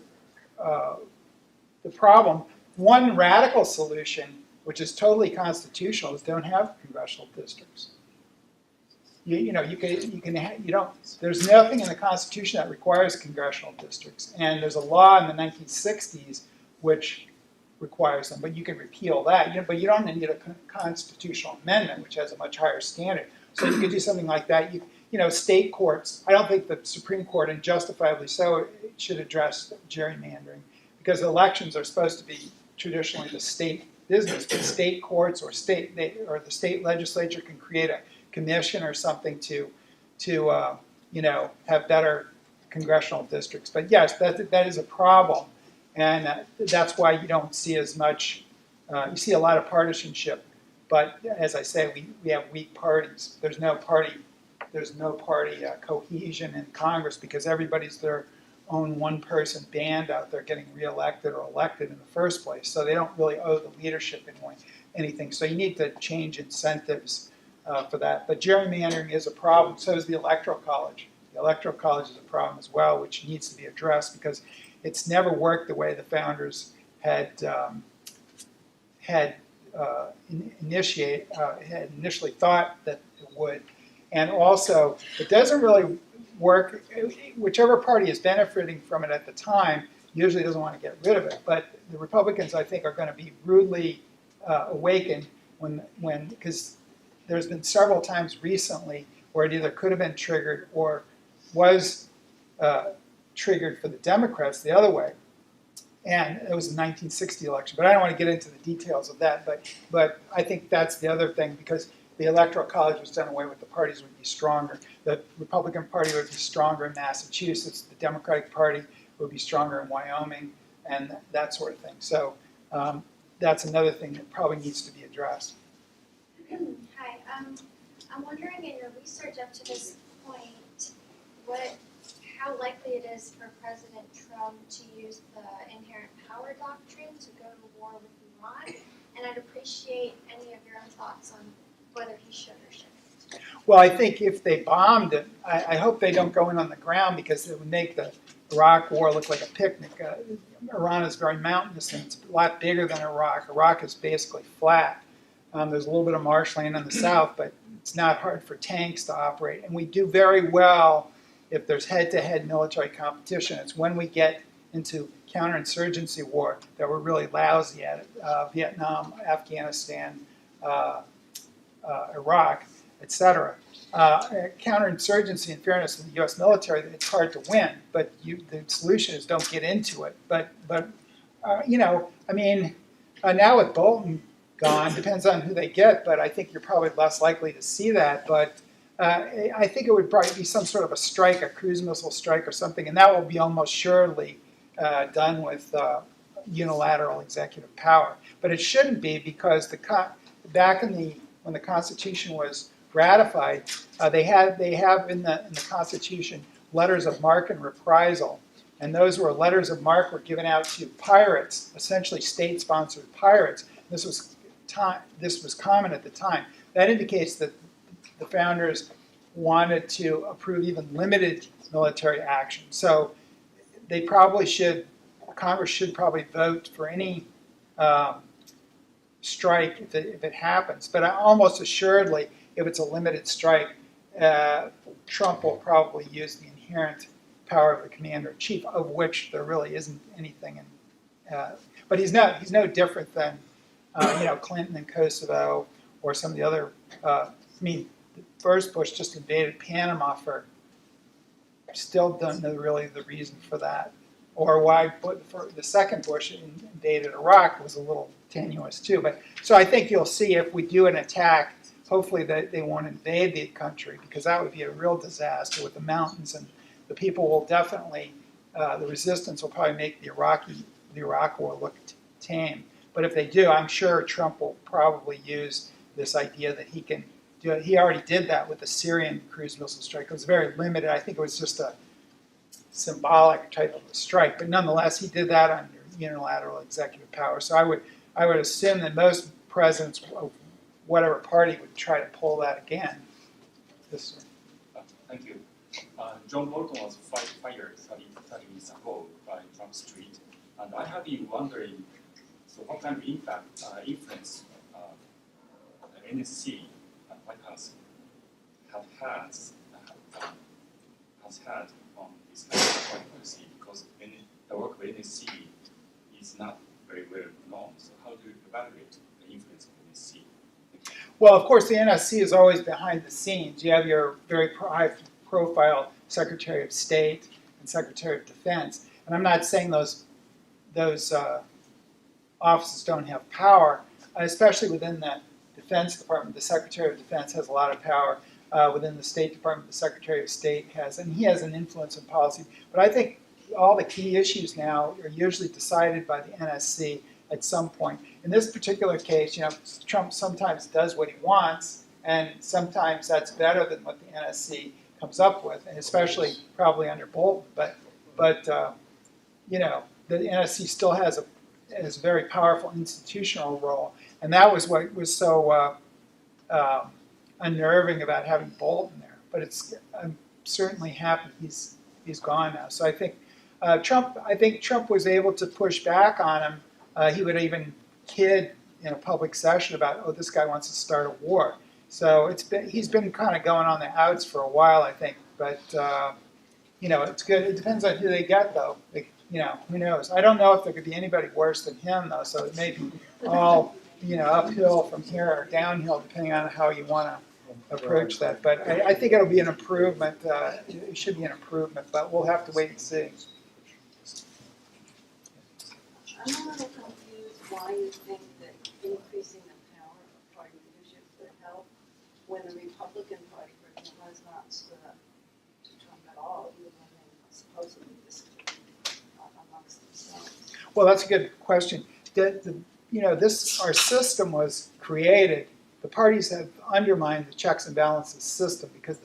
problem. One radical solution, which is totally constitutional, is don't have congressional districts. You don't. There's nothing in the Constitution that requires congressional districts, and there's a law in the 1960s which requires them, but you can repeal that. But you don't need a constitutional amendment, which has a much higher standard. So you could do something like that. State courts. I don't think the Supreme Court, and justifiably so, should address gerrymandering because elections are supposed to be traditionally the state business, but state courts or the state legislature can create a commission or something to have better congressional districts. But yes, that is a problem. And that's why you don't see as much, you see a lot of partisanship, but as I say, we have weak parties. There's no party cohesion in Congress because everybody's their own one-person band out there getting reelected or elected in the first place. So they don't really owe the leadership anything. So you need to change incentives for that. But gerrymandering is a problem. So is the Electoral College. The Electoral College is a problem as well, which needs to be addressed because it's never worked the way the founders had initially thought that it would. And also, it doesn't really work. Whichever party is benefiting from it at the time usually doesn't want to get rid of it. But the Republicans, I think, are going to be rudely awakened because there's been several times recently where it either could have been triggered or was triggered for the Democrats the other way. And it was the 1960 election. But I don't want to get into the details of that. But I think that's the other thing because the Electoral College was done away with, the parties would be stronger. The Republican Party would be stronger in Massachusetts. The Democratic Party would be stronger in Wyoming and that sort of thing. So that's another thing that probably needs to be addressed. Hi, I'm wondering in your research up to this point, how likely it is for President Trump to use the inherent power doctrine to go to war with Iran, and I'd appreciate any of your own thoughts on whether he should or shouldn't. Well, I think if they bombed it, I hope they don't go in on the ground because it would make the Iraq war look like a picnic. Iran is very mountainous and it's a lot bigger than Iraq. Iraq is basically flat. There's a little bit of marshland in the south, but it's not hard for tanks to operate. And we do very well if there's head-to-head military competition. It's when we get into counterinsurgency war that we're really lousy at it. Vietnam, Afghanistan, Iraq, etc. Counterinsurgency, in fairness to the U.S. military, it's hard to win, but the solution is don't get into it. But now with Bolton gone, depends on who they get, but I think you're probably less likely to see that. But I think it would probably be some sort of a strike, a cruise missile strike or something, and that will be almost surely done with unilateral executive power. But it shouldn't be because when the Constitution was ratified, they have in the Constitution letters of marque and reprisal, and those letters of marque were given out to pirates, essentially state-sponsored pirates. This was common at the time. That indicates that the founders wanted to approve even limited military action. So Congress should probably vote for any strike if it happens. But almost assuredly, if it's a limited strike, Trump will probably use the inherent power of the commander-in-chief, of which there really isn't anything. But he's no different than Clinton in Kosovo or some of the other. First Bush just invaded Panama for. Still don't know really the reason for that, or why for the second Bush invaded Iraq was a little tenuous too. But so I think you'll see if we do an attack, hopefully that they won't invade the country, because that would be a real disaster with the mountains, and the people will definitely the resistance will probably make the Iraq war look tame. But if they do, I'm sure Trump will probably use this idea that he can do it. He already did that with the Syrian cruise missile strike. It was very limited. I think it was just a symbolic type of a strike, but nonetheless, he did that under unilateral executive power. So I would assume that most presidents of whatever party would try to pull that again. Thank you. John Bolton was fired 30 years ago by Trump's tweet, and I have been wondering, so what kind of influence NSC and White House has had on this kind of foreign policy, because the work of NSC is not very well known. So how do you evaluate the influence of NSC? Well, of course, the NSC is always behind the scenes. You have your very high-profile Secretary of State and Secretary of Defense, and I'm not saying those offices don't have power, especially within the Defense Department. The Secretary of Defense has a lot of power. Within the State Department, the Secretary of State has, and he has an influence in policy. But I think all the key issues now are usually decided by the NSC at some point. In this particular case, Trump sometimes does what he wants, and sometimes that's better than what the NSC comes up with, and especially probably under Bolton. But the NSC still has a very powerful institutional role, and that was what was so unnerving about having Bolton there. But I'm certainly happy he's gone now. So I think Trump was able to push back on him. He would even kid in a public session about, oh, this guy wants to start a war. So he's been kind of going on the outs for a while, I think. But it's good. It depends on who they get, though. Who knows? I don't know if there could be anybody worse than him, though. So it may be all uphill from here or downhill, depending on how you want to approach that. But I think it'll be an improvement. It should be an improvement, but we'll have to wait and see. I'm a little confused why you think that increasing the power of party leadership would help when the Republican Party, for example, has not stood up to Trump at all, even when they supposedly disagree amongst themselves. Well, that's a good question. Our system was created. The parties have undermined the checks and balances system because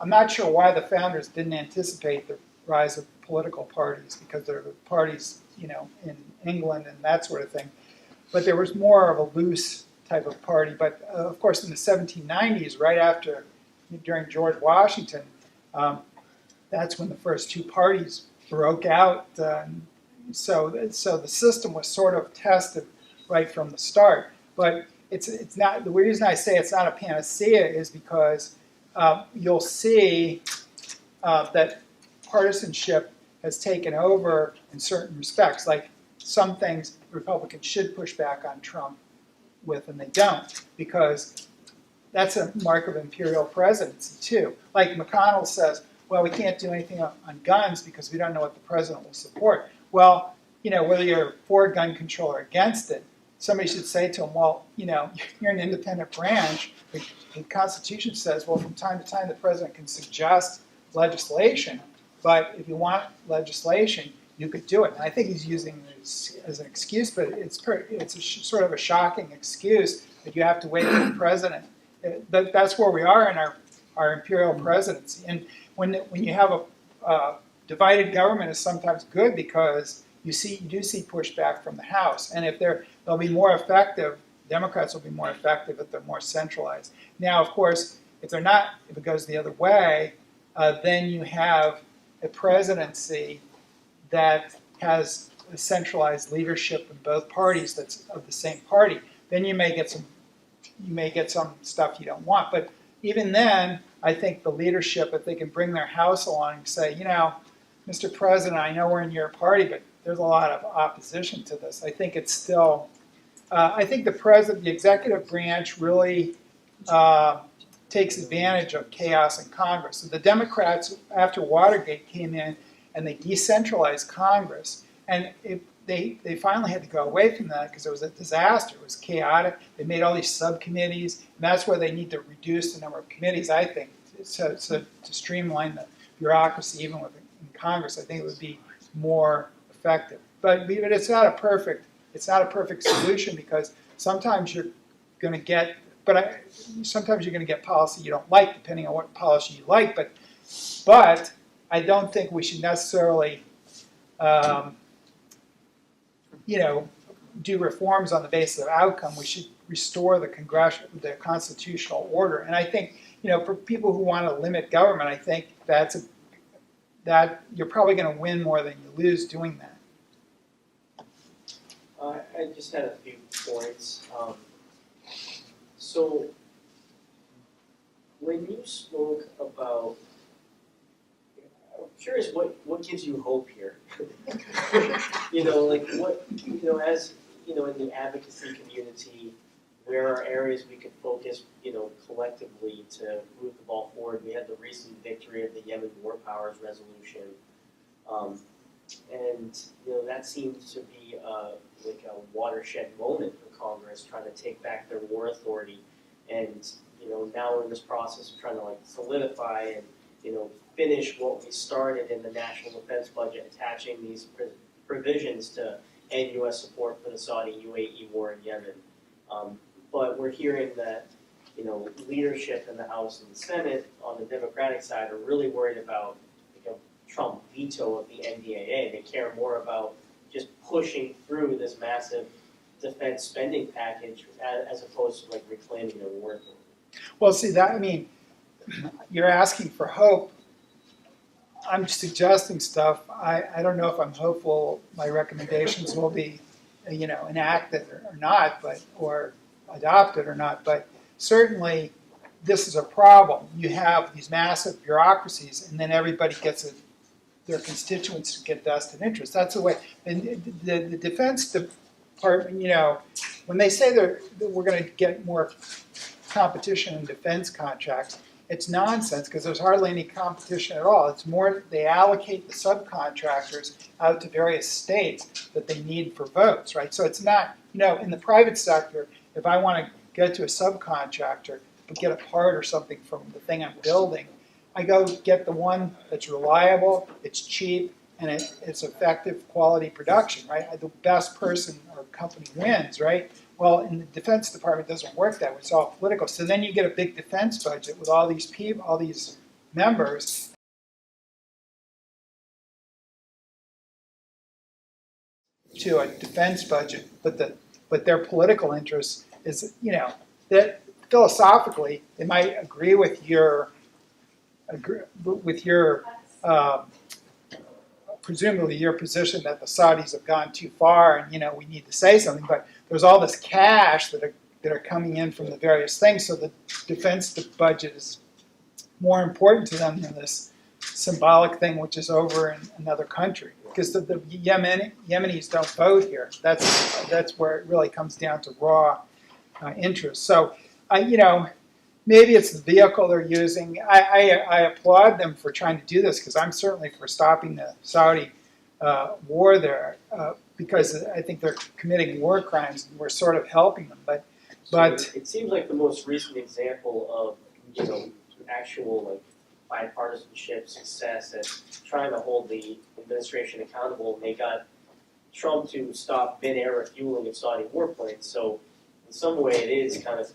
I'm not sure why the founders didn't anticipate the rise of political parties, because there were parties, in England and that sort of thing. But there was more of a loose type of party. But of course, in the 1790s, during George Washington, that's when the first two parties broke out. So the system was sort of tested right from the start. But it's not. The reason I say it's not a panacea is because you'll see that partisanship has taken over in certain respects. Like some things Republicans should push back on Trump with, and they don't, because that's a mark of imperial presidency too. Like McConnell says, well, we can't do anything on guns because we don't know what the president will support. Well, whether you're for gun control or against it, somebody should say to him, well, you're an independent branch. The Constitution says, well, from time to time the president can suggest legislation, but if you want legislation, you could do it. And I think he's using this as an excuse, but it's sort of a shocking excuse that you have to wait for the president. But that's where we are in our imperial presidency. And when you have a divided government, is sometimes good because you do see pushback from the House, and if they'll be more effective. Democrats will be more effective if they're more centralized. Now, of course, if it goes the other way, then you have a presidency that has a centralized leadership in both parties that's of the same party, then you may get some stuff you don't want. But even then, I think the leadership, if they can bring their house along and say, Mr. President, I know we're in your party, but there's a lot of opposition to this. I think it's still, I think the executive branch really takes advantage of chaos in Congress. So the Democrats, after Watergate, came in and they decentralized Congress, and they finally had to go away from that because it was a disaster. It was chaotic. They made all these subcommittees, and that's where they need to reduce the number of committees, I think, to streamline the bureaucracy even in Congress. I think it would be more effective. But it's not a perfect solution, because sometimes you're going to get policy you don't like, depending on what policy you like. But I don't think we should necessarily do reforms on the basis of outcome. We should restore the constitutional order. And I think, for people who want to limit government, I think that you're probably going to win more than you lose doing that. I just had a few points. So, when you spoke about, I'm curious what gives you hope here? As in the advocacy community, where are areas we could focus, collectively to move the ball forward? We had the recent victory of the Yemen War Powers Resolution. And that seems to be like a watershed moment for Congress, trying to take back their war authority. And now we're in this process of trying to solidify and finish what we started in the national defense budget, attaching these provisions to end U.S. support for the Saudi-UAE war in Yemen. But we're hearing that leadership in the House and the Senate on the Democratic side are really worried about Trump veto of the NDAA. They care more about just pushing through this massive defense spending package as opposed to reclaiming their war authority. Well, see, you're asking for hope. I'm suggesting stuff. I don't know if I'm hopeful my recommendations will be, enacted or not, or adopted or not. But certainly, this is a problem. You have these massive bureaucracies, and then everybody gets their constituents get vested interest. That's the way. And the Defense Department, when they say that we're going to get more competition in defense contracts, it's nonsense, because there's hardly any competition at all. It's more they allocate the subcontractors out to various states that they need for votes, right? So it's not, in the private sector, if I want to go to a subcontractor but get a part or something from the thing I'm building, I go get the one that's reliable, it's cheap, and it's effective quality production, right? The best person or company wins, right? Well, in the Defense Department, it doesn't work that way. It's all political. So then you get a big defense budget with all these people, all these members. To a defense budget, but their political interest is, that philosophically they might agree with your presumably your position that the Saudis have gone too far and we need to say something, but there's all this cash that are coming in from the various things, so the defense budget is more important to them than this symbolic thing which is over in another country, because the Yemenis don't vote here. That's where it really comes down to raw interest. So maybe it's the vehicle they're using. I applaud them for trying to do this, because I'm certainly for stopping the Saudi war there, because I think they're committing war crimes and we're sort of helping them. But it seems like the most recent example of actual bipartisanship success and trying to hold the administration accountable. They got Trump to stop mid-air refueling of Saudi warplanes. So in some way, it is kind of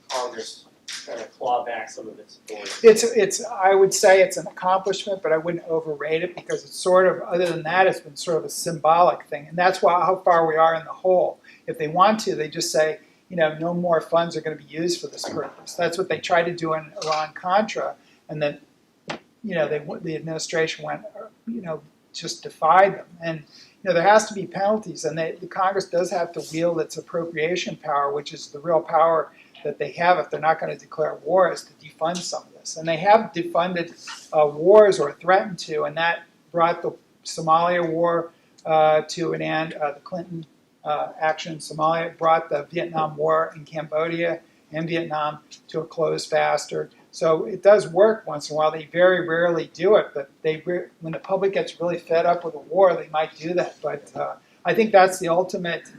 Congress trying to claw back some of its authority. I would say it's an accomplishment, but I wouldn't overrate it, because it's sort of, other than that, it's been sort of a symbolic thing. And that's how far we are in the hole. If they want to, they just say, no more funds are going to be used for this purpose. That's what they tried to do in Iran-Contra, and then, the administration went, just defied them. And there has to be penalties, and the Congress does have to wield its appropriation power, which is the real power that they have if they're not going to declare war, is to defund some of this. And they have defunded wars or threatened to, and that brought the Somalia war to an end. The Clinton action in Somalia brought the Vietnam War in Cambodia and Vietnam to a close faster. So it does work once in a while. They very rarely do it, but when the public gets really fed up with a war, they might do that. But I think that's the ultimate.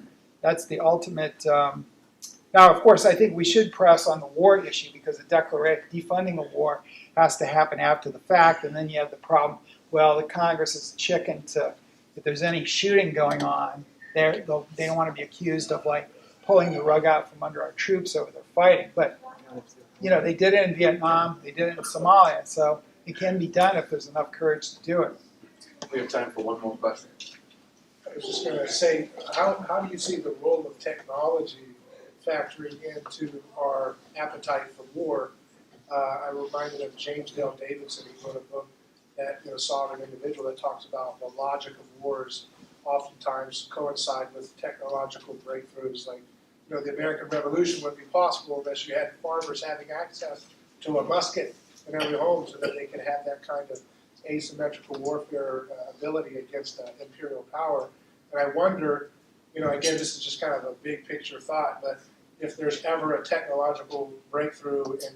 Now, of course, I think we should press on the war issue because the defunding a war has to happen after the fact, and then you have the problem. Well, the Congress is chicken to, if there's any shooting going on, they don't want to be accused of like pulling the rug out from under our troops over their fighting. But they did it in Vietnam, they did it in Somalia, so it can be done if there's enough courage to do it. We have time for one more question. I was just going to say, how do you see the role of technology factoring into our appetite for war? I'm reminded of James Dale Davidson. He wrote a book that, Sovereign Individual, that talks about the logic of wars oftentimes coincide with technological breakthroughs. Like, the American Revolution wouldn't be possible unless you had farmers having access to a musket in every home so that they could have that kind of asymmetrical warfare ability against imperial power. And I wonder, again, this is just kind of a big picture thought, but if there's ever a technological breakthrough in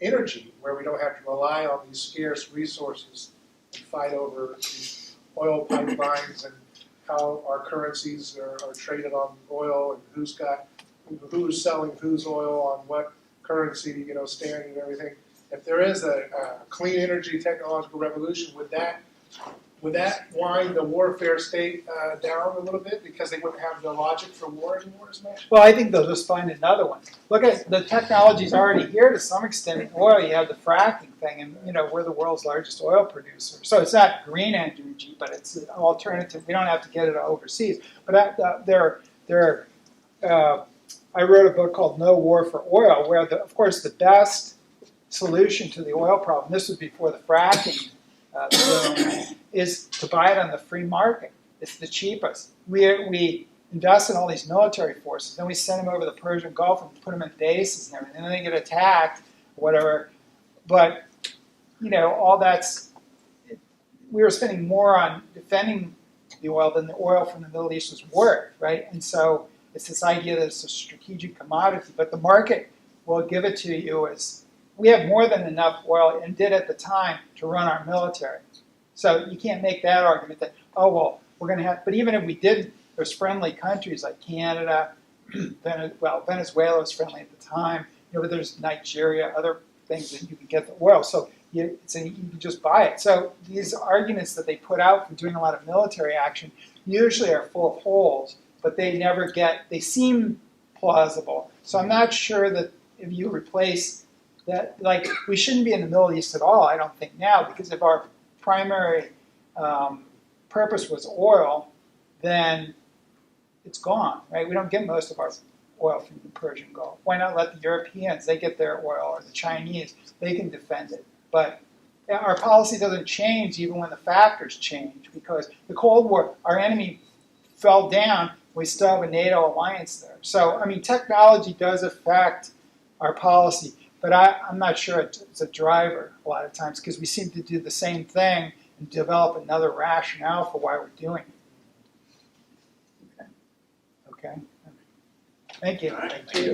energy where we don't have to rely on these scarce resources and fight over these oil pipelines and how our currencies are traded on oil and who's selling whose oil on what currency, stand and everything. If there is a clean energy technological revolution, would that wind the warfare state down a little bit because they wouldn't have the logic for war anymore as much? Well, I think they'll just find another one. Look at the technology's already here to some extent. In oil, you have the fracking thing, and we're the world's largest oil producer. So it's not green energy, but it's an alternative. We don't have to get it overseas. But I wrote a book called No War for Oil, where of course the best solution to the oil problem, this was before the fracking is to buy it on the free market. It's the cheapest. We invest in all these military forces, then we send them over the Persian Gulf and put them in bases and everything, and then they get attacked, whatever. But, all that's, we were spending more on defending the oil than the oil from the Middle East was worth, right? And so it's this idea that it's a strategic commodity, but the market will give it to you as, we have more than enough oil, and did at the time, to run our military. So you can't make that argument that, we're going to have, but even if we didn't, there's friendly countries like Canada, Venezuela was friendly at the time, but there's Nigeria, other things that you can get the oil. So you can just buy it. So these arguments that they put out for doing a lot of military action usually are full of holes, but they seem plausible. So I'm not sure that if you replace that, we shouldn't be in the Middle East at all, I don't think now, because if our primary purpose was oil, then it's gone, right? We don't get most of our oil from the Persian Gulf. Why not let the Europeans, they get their oil, or the Chinese, they can defend it. But our policy doesn't change even when the factors change, because the Cold War, our enemy fell down, we still have a NATO alliance there. So, technology does affect our policy, but I'm not sure it's a driver a lot of times, because we seem to do the same thing and develop another rationale for why we're doing it. Okay. Thank you. All right. Thank you.